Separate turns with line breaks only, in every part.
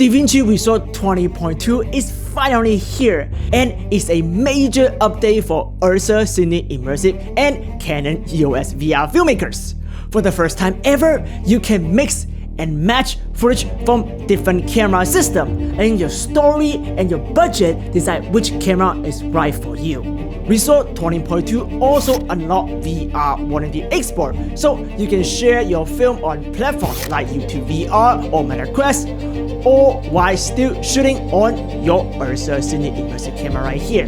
DaVinci Resolve 20.2 is finally here and is a major update for URSA, Cine Immersive and Canon EOS VR filmmakers. For the first time ever, you can mix and match footage from different camera systems, and your story and your budget decide which camera is right for you. Resolve 20.2 also unlock VR180 export, so you can share your film on platforms like YouTube VR or MetaQuest, or while still shooting on your URSA Cine Immersive camera right here.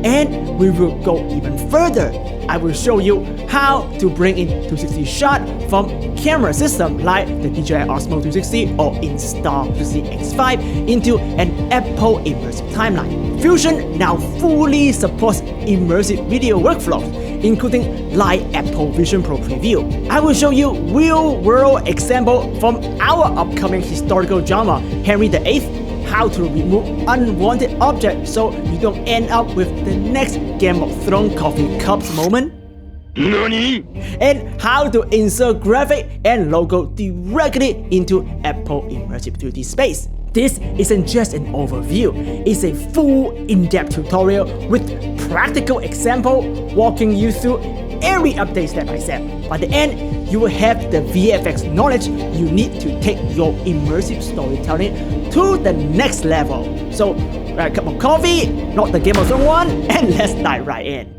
And we will go even further. I will show you how to bring in 360 shot from camera system like the DJI OSMO 360 or Insta360 X5 into an Apple Immersive timeline. Fusion now fully supports immersive video workflows, including live Apple Vision Pro preview. I will show you real-world example from our upcoming historical drama, Henry VIII, how to remove unwanted objects so you don't end up with the next Game of Thrones coffee cups moment. NANI? And how to insert graphic and logo directly into Apple Immersive 3D space. This isn't just an overview, it's a full in-depth tutorial with practical example walking you through every update step by step. By the end, you will have the VFX knowledge you need to take your immersive storytelling to the next level. So grab a cup of coffee, not the Game of Thrones one, and let's dive right in.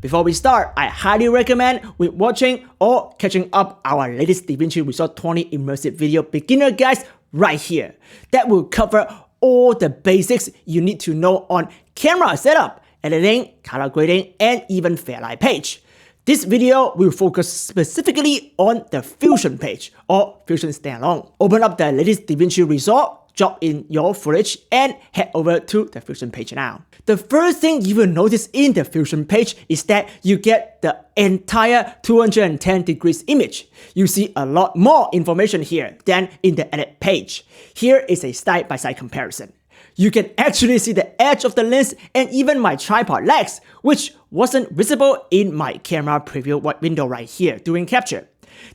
Before we start, I highly recommend watching or catching up our latest DaVinci Resolve 20 immersive video beginner guides right here. That will cover all the basics you need to know on camera setup, editing, color grading, and even Fairlight page. This video will focus specifically on the Fusion page or Fusion standalone. Open up the latest DaVinci Resolve, drop in your footage, and head over to the Fusion page now. The first thing you will notice in the Fusion page is that you get the entire 210 degrees image. You see a lot more information here than in the edit page. Here is a side-by-side comparison. You can actually see the edge of the lens and even my tripod legs, which wasn't visible in my camera preview window right here during capture.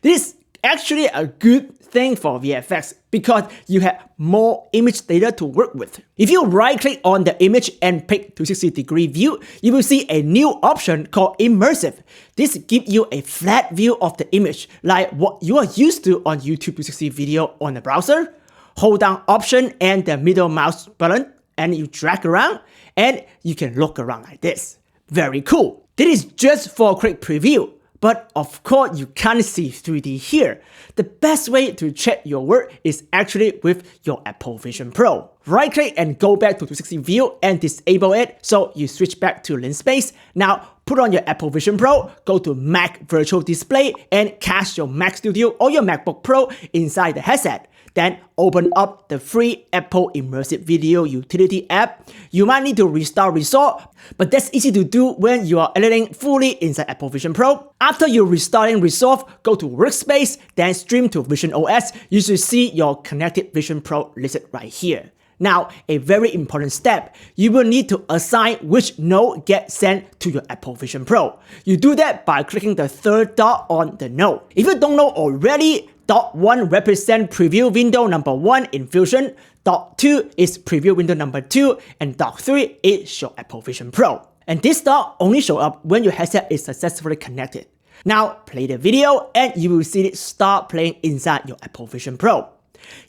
This is actually a good thing for VFX because you have more image data to work with. If you right click on the image and pick 360 degree view, you will see a new option called Immersive. This gives you a flat view of the image like what you are used to on YouTube 360 video on the browser. Hold down Option and the middle mouse button and you drag around and you can look around like this. Very cool. This is just for a quick preview, but of course you can't see 3D here. The best way to check your work is actually with your Apple Vision Pro. Right click and go back to 360 view and disable it so you switch back to lens space. Now put on your Apple Vision Pro, go to Mac Virtual Display and cast your Mac Studio or your MacBook Pro inside the headset. Then open up the free Apple Immersive Video Utility app. You might need to restart Resolve, but that's easy to do when you are editing fully inside Apple Vision Pro. After you restarting Resolve, go to Workspace, then stream to VisionOS. You should see your connected Vision Pro listed right here. Now, a very important step, you will need to assign which node gets sent to your Apple Vision Pro. You do that by clicking the third dot on the node. If you don't know already, Dot 1 represents preview window number 1 in Fusion, Dot 2 is preview window number 2, and Dot 3 is your Apple Vision Pro. And this dot only shows up when your headset is successfully connected. Now play the video and you will see it start playing inside your Apple Vision Pro.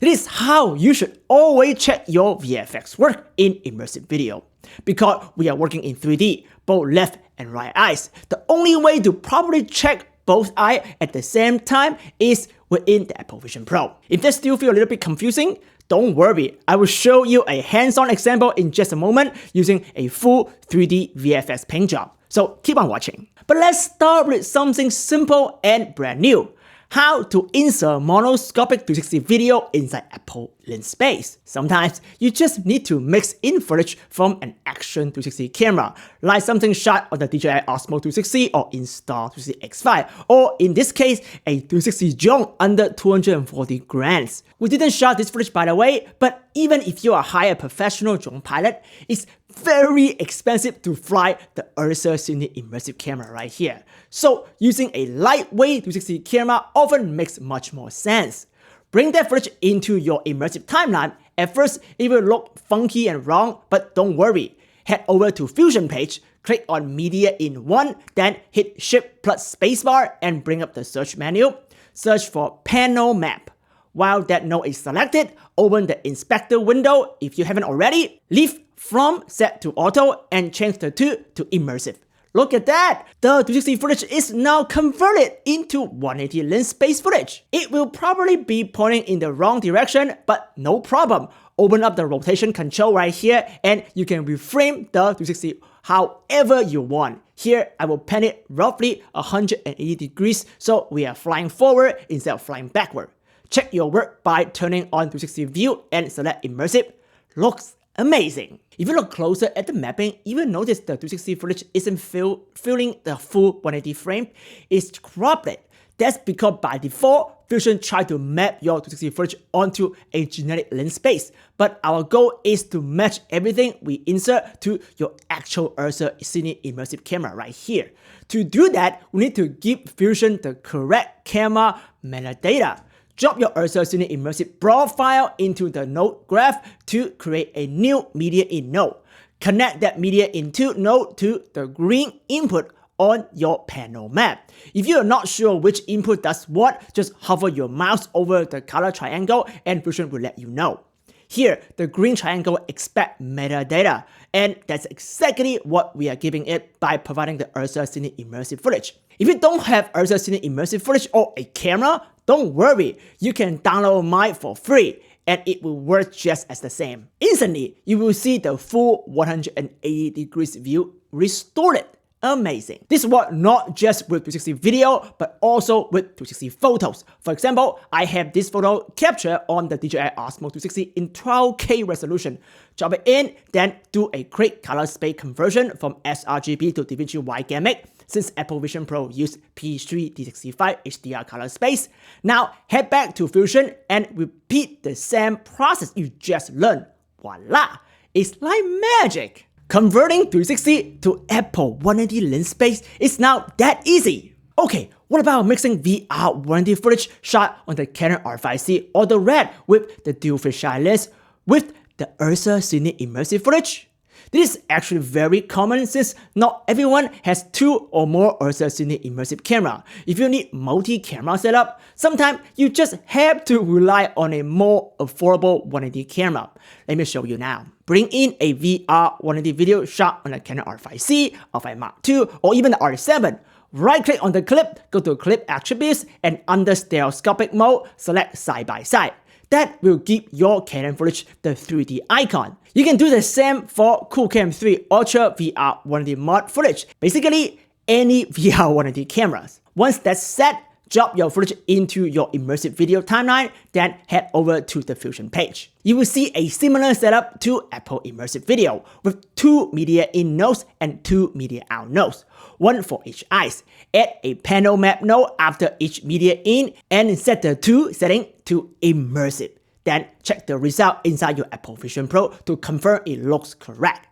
This is how you should always check your VFX work in immersive video. Because we are working in 3D, both left and right eyes, the only way to properly check both eyes at the same time is within the Apple Vision Pro. If that still feels a little bit confusing, don't worry, I will show you a hands-on example in just a moment using a full 3D VFX paint job. So keep on watching. But let's start with something simple and brand new. How to insert monoscopic 360 video inside Apple lens space. Sometimes you just need to mix in footage from an action 360 camera, like something shot on the DJI OSMO 360 or Insta360 X5, or in this case, a 360 drone under 240 grams. We didn't shot this footage by the way, but even if you are hire a professional drone pilot, it's very expensive to fly the URSA Cine Immersive camera right here. So using a lightweight 360 camera often makes much more sense. Bring that footage into your immersive timeline. At first, it will look funky and wrong, but don't worry. Head over to Fusion page, click on Media in 1, then hit Shift plus Spacebar and bring up the search menu. Search for Panel Map. While that node is selected, open the inspector window if you haven't already. Leave From set to Auto and change the 2 to Immersive. Look at that! The 360 footage is now converted into 180 lens space footage. It will probably be pointing in the wrong direction, but no problem. Open up the rotation control right here and you can reframe the 360 however you want. Here, I will pan it roughly 180 degrees so we are flying forward instead of flying backward. Check your work by turning on 360 view and select Immersive. Looks amazing. If you look closer at the mapping, you will notice the 360 footage isn't filling the full 180 frame. It's cropped. That's because by default, Fusion tried to map your 360 footage onto a generic lens space. But our goal is to match everything we insert to your actual URSA Cine immersive camera right here. To do that, we need to give Fusion the correct camera metadata. Drop your URSA Cine immersive broad file into the node graph to create a new media in node. Connect that media into node to the green input on your panel map. If you are not sure which input does what, just hover your mouse over the color triangle and Fusion will let you know. Here, the green triangle expects metadata, and that's exactly what we are giving it by providing the URSA Cine immersive footage. If you don't have URSA Cine immersive footage or a camera, don't worry, you can download mine for free and it will work just as the same. Instantly, you will see the full 180 degrees view restored. Amazing. This works not just with 360 video, but also with 360 photos. For example, I have this photo captured on the DJI OSMO 360 in 12K resolution. Drop it in, then do a quick color space conversion from sRGB to DaVinci Gamut, since Apple Vision Pro used P3 D65 HDR color space. Now head back to Fusion and repeat the same process you just learned. Voila! It's like magic! Converting 360 to Apple 180 lens space is now that easy. Okay, what about mixing VR180 footage shot on the Canon R5C or the Red with the Dual Fisheye lens with the URSA Cine immersive footage? This is actually very common since not everyone has 2 or more URSA Cine immersive camera. If you need multi-camera setup, sometimes you just have to rely on a more affordable 180 camera. Let me show you now. Bring in a VR180 video shot on a Canon R5C, R5 Mark II, or even the R7. Right-click on the clip, go to Clip Attributes, and under Stereoscopic mode, select Side by Side. That will give your Canon footage the 3D icon. You can do the same for CoolCam 3 Ultra VR180 mod footage, basically any VR180 cameras. Once that's set, drop your footage into your immersive video timeline, then head over to the Fusion page. You will see a similar setup to Apple Immersive Video, with 2 media in nodes and 2 media out nodes, one for each eyes. Add a panel map node after each media in and set the 2 setting to immersive. Then check the result inside your Apple Vision Pro to confirm it looks correct.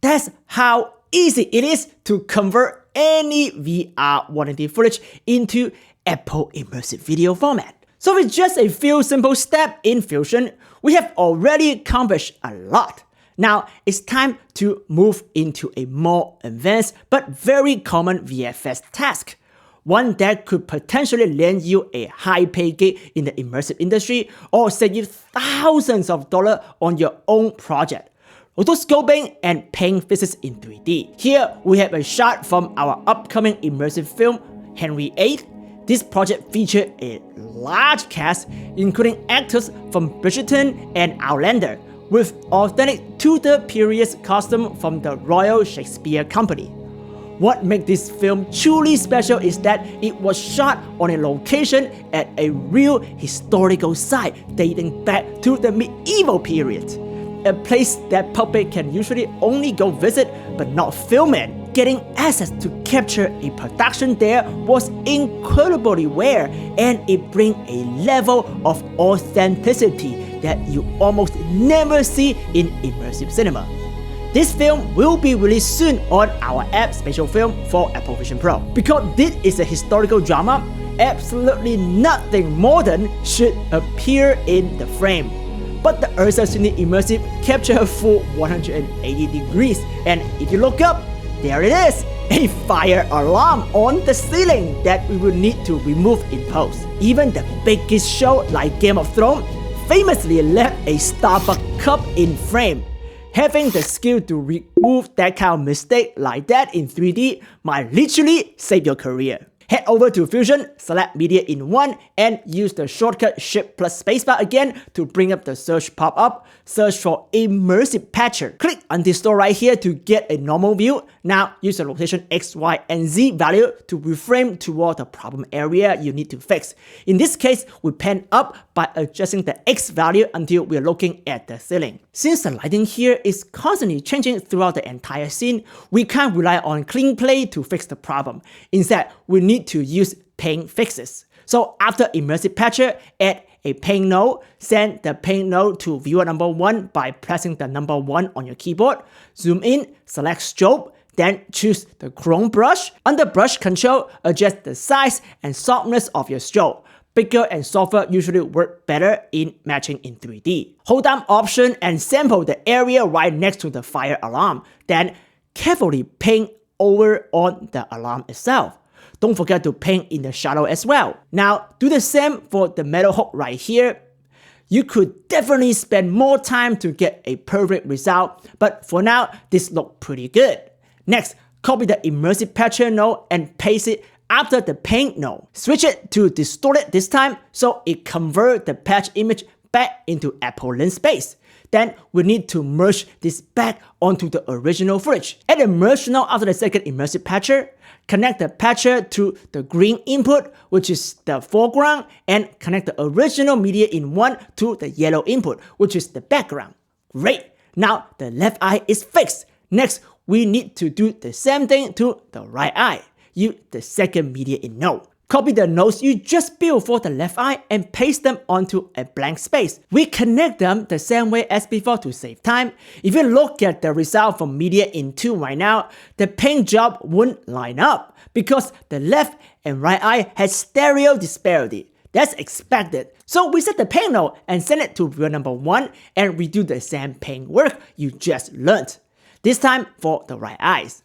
That's how easy it is to convert any VR180 footage into Apple Immersive Video format. So with just a few simple steps in Fusion, we have already accomplished a lot. Now it's time to move into a more advanced but very common VFX task. One that could potentially land you a high pay gig in the immersive industry or save you thousands of dollars on your own project. Rotoscoping and paint physics in 3D. Here we have a shot from our upcoming immersive film, Henry VIII. This project featured a large cast, including actors from Bridgerton and Outlander, with authentic Tudor period costume from the Royal Shakespeare Company. What makes this film truly special is that it was shot on a location at a real historical site dating back to the medieval period. A place that public can usually only go visit but not film it. Getting access to capture a production there was incredibly rare, and it brings a level of authenticity that you almost never see in immersive cinema. This film will be released soon on our app Spatial Film for Apple Vision Pro. Because this is a historical drama, absolutely nothing modern should appear in the frame. But the URSA Cine Immersive captured a full 180 degrees, and if you look up, there it is, a fire alarm on the ceiling that we will need to remove in post. Even the biggest show like Game of Thrones famously left a Starbucks cup in frame. Having the skill to remove that kind of mistake like that in 3D might literally save your career. Head over to Fusion, select Media in 1, and use the shortcut Shift plus Spacebar again to bring up the search pop-up. Search for Immersive Patcher. Click on this store right here to get a normal view. Now use the rotation X, Y, and Z value to reframe toward the problem area you need to fix. In this case, we pan up by adjusting the X value until we're looking at the ceiling. Since the lighting here is constantly changing throughout the entire scene, we can't rely on clean play to fix the problem. Instead, we need to use pane fixes. So after Immersive Patcher, add a pane node, send the pane node to viewer number 1 by pressing the number 1 on your keyboard. Zoom in, select strobe, then choose the chrome brush. Under brush control, adjust the size and softness of your strobe. Bigger and softer usually work better in matching in 3D. Hold down Option and sample the area right next to the fire alarm. Then carefully paint over on the alarm itself. Don't forget to paint in the shadow as well. Now, do the same for the metal hook right here. You could definitely spend more time to get a perfect result, but for now, this looks pretty good. Next, copy the Immersive Patcher node and paste it after the paint node. Switch it to distorted this time so it converts the patch image back into Apple lens space. Then we need to merge this back onto the original footage. Add a merge node after the second Immersive Patcher. Connect the patcher to the green input, which is the foreground, and connect the original media in 1 to the yellow input, which is the background. Great! Now the left eye is fixed. Next, we need to do the same thing to the right eye. Use the second media in node. Copy the nodes you just built for the left eye and paste them onto a blank space. We connect them the same way as before to save time. If you look at the result from media in 2 right now, the paint job won't line up because the left and right eye has stereo disparity. That's expected. So we set the paint node and send it to viewer number 1 and redo the same paint work you just learned. This time for the right eyes.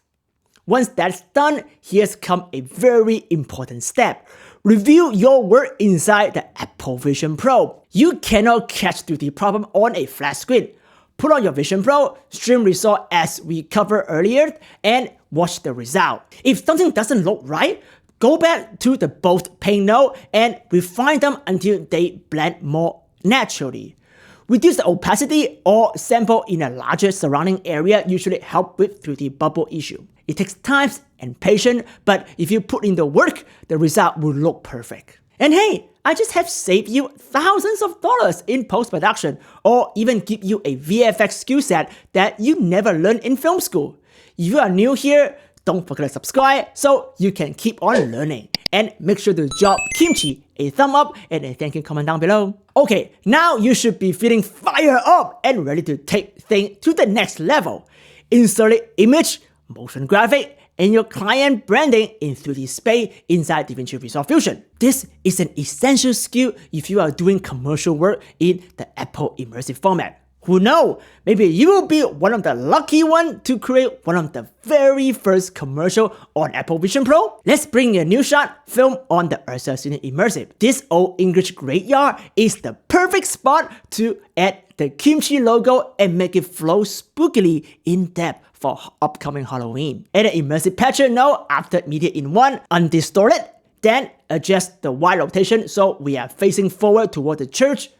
Once that's done, here's come a very important step. Review your work inside the Apple Vision Pro. You cannot catch 3D problem on a flat screen. Put on your Vision Pro, stream result as we covered earlier, and watch the result. If something doesn't look right, go back to the both paint node and refine them until they blend more naturally. Reduce the opacity or sample in a larger surrounding area usually help with 3D bubble issue. It takes time and patience, but if you put in the work, the result will look perfect. And hey, I just have saved you thousands of dollars in post-production, or even give you a VFX skill set that you never learned in film school. If you are new here, don't forget to subscribe so you can keep on learning. And make sure to drop Kimchi a thumb up and a thank you comment down below. Okay, now you should be feeling fired up and ready to take things to the next level. Insert image, motion graphic, and your client branding in 3D space inside DaVinci Resolve Fusion. This is an essential skill if you are doing commercial work in the Apple Immersive format. Who knows, maybe you will be one of the lucky ones to create one of the very first commercial on Apple Vision Pro. Let's bring a new shot filmed on the URSA Cine Immersive. This old English graveyard is the perfect spot to add the kimchi logo and make it flow spookily in depth for upcoming Halloween. Add an Immersive Patcher node after media in 1, undistorted, then adjust the Y rotation so we are facing forward toward the church.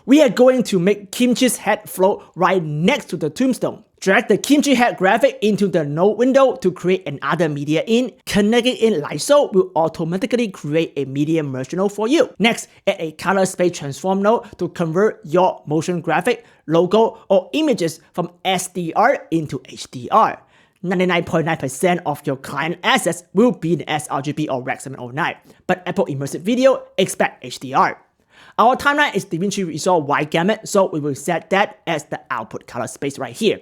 We are going to make Kimchi's head float right next to the tombstone. Drag the Kimchi head graphic into the node window to create another media in. Connecting in like so will automatically create a media merge node for you. Next, add a color space transform node to convert your motion graphic, logo, or images from SDR into HDR. 99.9% of your client assets will be in sRGB or Rec 709, but Apple Immersive Video expect HDR. Our timeline is DaVinci Resolve wide gamut, so we will set that as the output color space right here.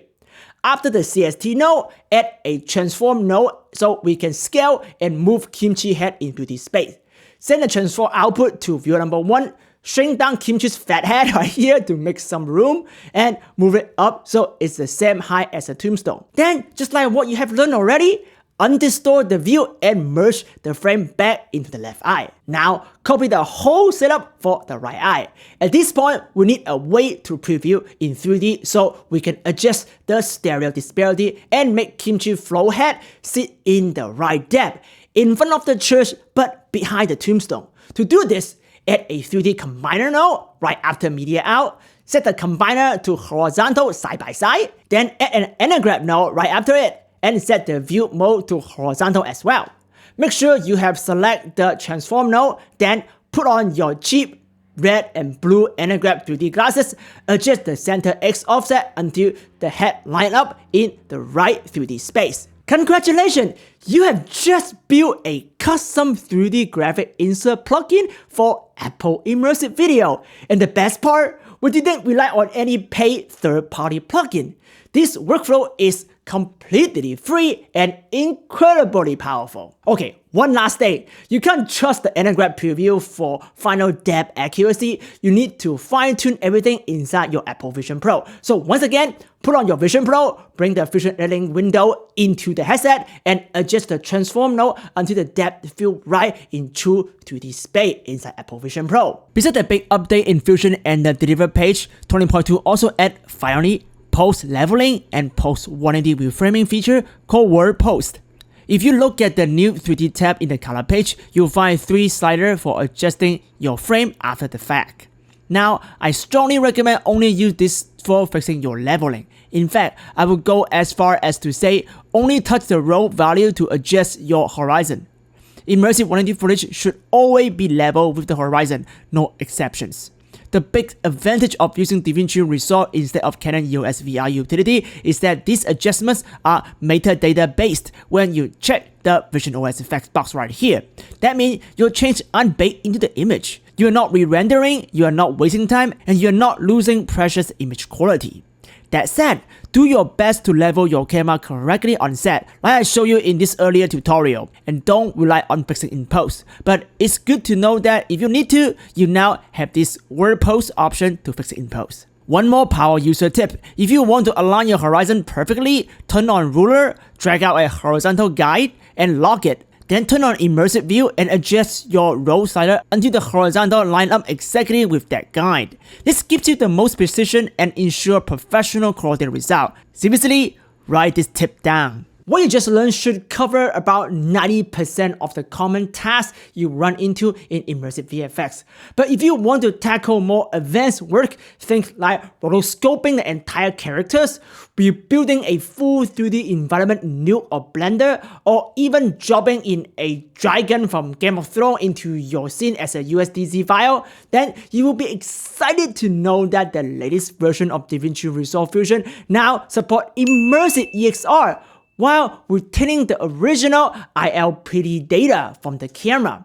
After the CST node, add a transform node so we can scale and move Kimchi head into this space. Send the transform output to viewer number 1, shrink down Kimchi's fat head right here to make some room, and move it up so it's the same height as the tombstone. Then, just like what you have learned already, undistort the view and merge the frame back into the left eye. Now, copy the whole setup for the right eye. At this point, we need a way to preview in 3D so we can adjust the stereo disparity and make Kimchi's flow head sit in the right depth, in front of the church but behind the tombstone. To do this, add a 3D combiner node right after media out, set the combiner to horizontal side by side, then add an anagram node right after it, and set the view mode to horizontal as well. Make sure you have select the transform node, then put on your cheap red and blue anagram 3D glasses, adjust the center X offset until the head line up in the right 3D space. Congratulations! You have just built a custom 3D graphic insert plugin for Apple Immersive Video. And the best part, we didn't rely on any paid third-party plugin. This workflow is completely free and incredibly powerful. Okay, one last thing. You can't trust the anagram preview for final depth accuracy. You need to fine-tune everything inside your Apple Vision Pro. So once again, put on your Vision Pro, bring the Vision editing window into the headset, and adjust the transform node until the depth feels right in true 3D space inside Apple Vision Pro. Besides the big update in Fusion and the deliver page, 20.2 also add finally post leveling and post 180 reframing feature called Word Post. If you look at the new 3D tab in the color page, you'll find 3 sliders for adjusting your frame after the fact. Now, I strongly recommend only use this for fixing your leveling. In fact, I would go as far as to say only touch the row value to adjust your horizon. Immersive 180 footage should always be level with the horizon, no exceptions. The big advantage of using DaVinci Resolve instead of Canon EOS VR utility is that these adjustments are metadata based when you check the VisionOS effects box right here. That means your change aren't baked into the image. You are not re-rendering, you are not wasting time, and you are not losing precious image quality. That said, do your best to level your camera correctly on set, like I showed you in this earlier tutorial, and don't rely on fixing in post. But it's good to know that if you need to, you now have this Word Post option to fix it in post. One more power user tip: if you want to align your horizon perfectly, turn on ruler, drag out a horizontal guide, and lock it. Then turn on Immersive View and adjust your row slider until the horizontal line up exactly with that guide. This gives you the most precision and ensure professional quality result. Seriously, write this tip down. What you just learned should cover about 90% of the common tasks you run into in Immersive VFX. But if you want to tackle more advanced work, things like rotoscoping the entire characters, rebuilding a full 3D environment in Nuke or Blender, or even dropping in a dragon from Game of Thrones into your scene as a USDZ file, then you will be excited to know that the latest version of DaVinci Resolve Fusion now supports Immersive EXR, while retaining the original ILPD data from the camera.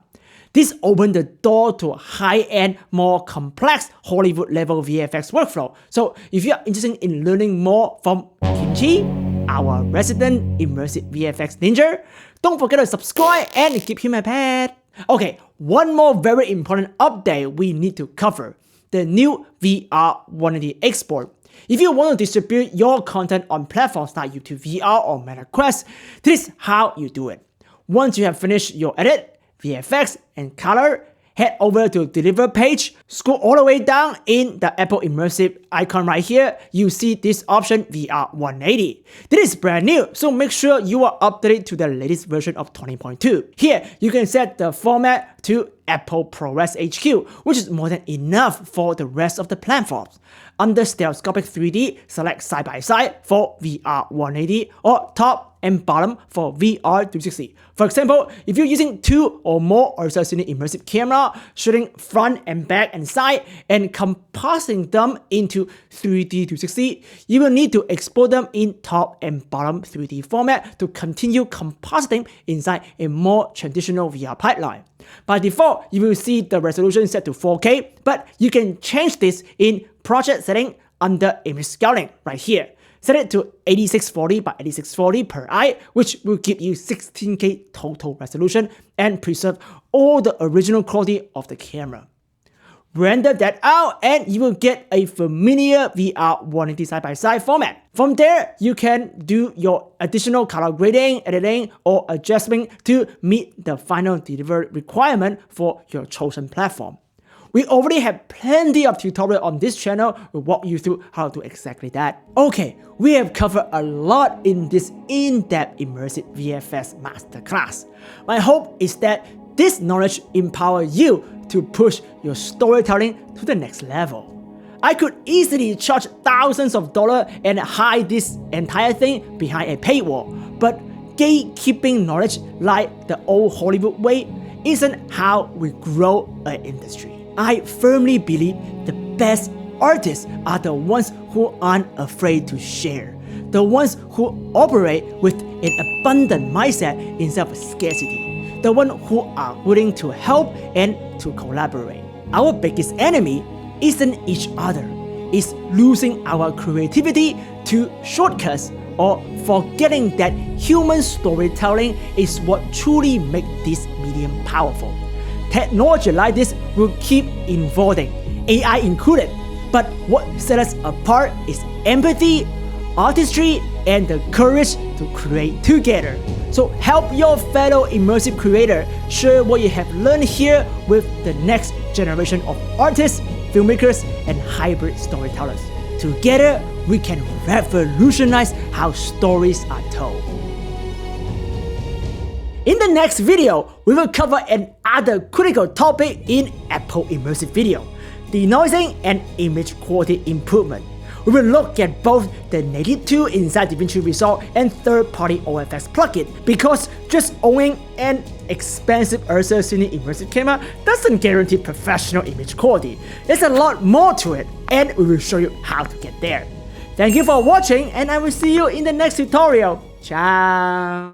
This opened the door to high-end, more complex Hollywood-level VFX workflow. So if you are interested in learning more from Kimchi, our resident Immersive VFX ninja, don't forget to subscribe and give him a pat. Okay, one more very important update we need to cover: the new VR180 export. If you want to distribute your content on platforms like YouTube VR or Meta Quest, this is how you do it. Once you have finished your edit, VFX, and color, head over to Deliver page, scroll all the way down in the Apple Immersive icon right here, you see this option VR180. This is brand new, so make sure you are updated to the latest version of 20.2. Here, you can set the format to Apple ProRes HQ, which is more than enough for the rest of the platforms. Under Stereoscopic 3D, select side by side for VR180 or top and bottom for VR360. For example, if you're using 2 or more URSA Cine immersive camera, shooting front and back and side, and compositing them into 3D 360, you will need to export them in top and bottom 3D format to continue compositing inside a more traditional VR pipeline. By default, you will see the resolution set to 4K, but you can change this in project setting under image scaling right here. Set it to 8640 by 8640 per eye, which will give you 16K total resolution and preserve all the original quality of the camera. Render that out and you will get a familiar VR180 side-by-side format. From there, you can do your additional color grading, editing, or adjustment to meet the final delivery requirement for your chosen platform. We already have plenty of tutorials on this channel. We'll walk you through how to do exactly that. Okay, we have covered a lot in this in-depth immersive VFX masterclass. My hope is that this knowledge empowers you to push your storytelling to the next level. I could easily charge thousands of dollars and hide this entire thing behind a paywall, but gatekeeping knowledge like the old Hollywood way isn't how we grow an industry. I firmly believe the best artists are the ones who aren't afraid to share, the ones who operate with an abundant mindset instead of scarcity, the ones who are willing to help and to collaborate. Our biggest enemy isn't each other, it's losing our creativity to shortcuts or forgetting that human storytelling is what truly makes this medium powerful. Technology like this will keep evolving, AI included, but what sets us apart is empathy, artistry, and the courage to create together. So help your fellow immersive creator share what you have learned here with the next generation of artists, filmmakers, and hybrid storytellers. Together, we can revolutionize how stories are told. In the next video, we will cover another critical topic in Apple Immersive video, denoising and image quality improvement. We will look at both the native tool inside DaVinci Resolve and third-party OFX plugin, because just owning an expensive URSA Cine immersive camera doesn't guarantee professional image quality. There's a lot more to it, and we will show you how to get there. Thank you for watching, and I will see you in the next tutorial. Ciao!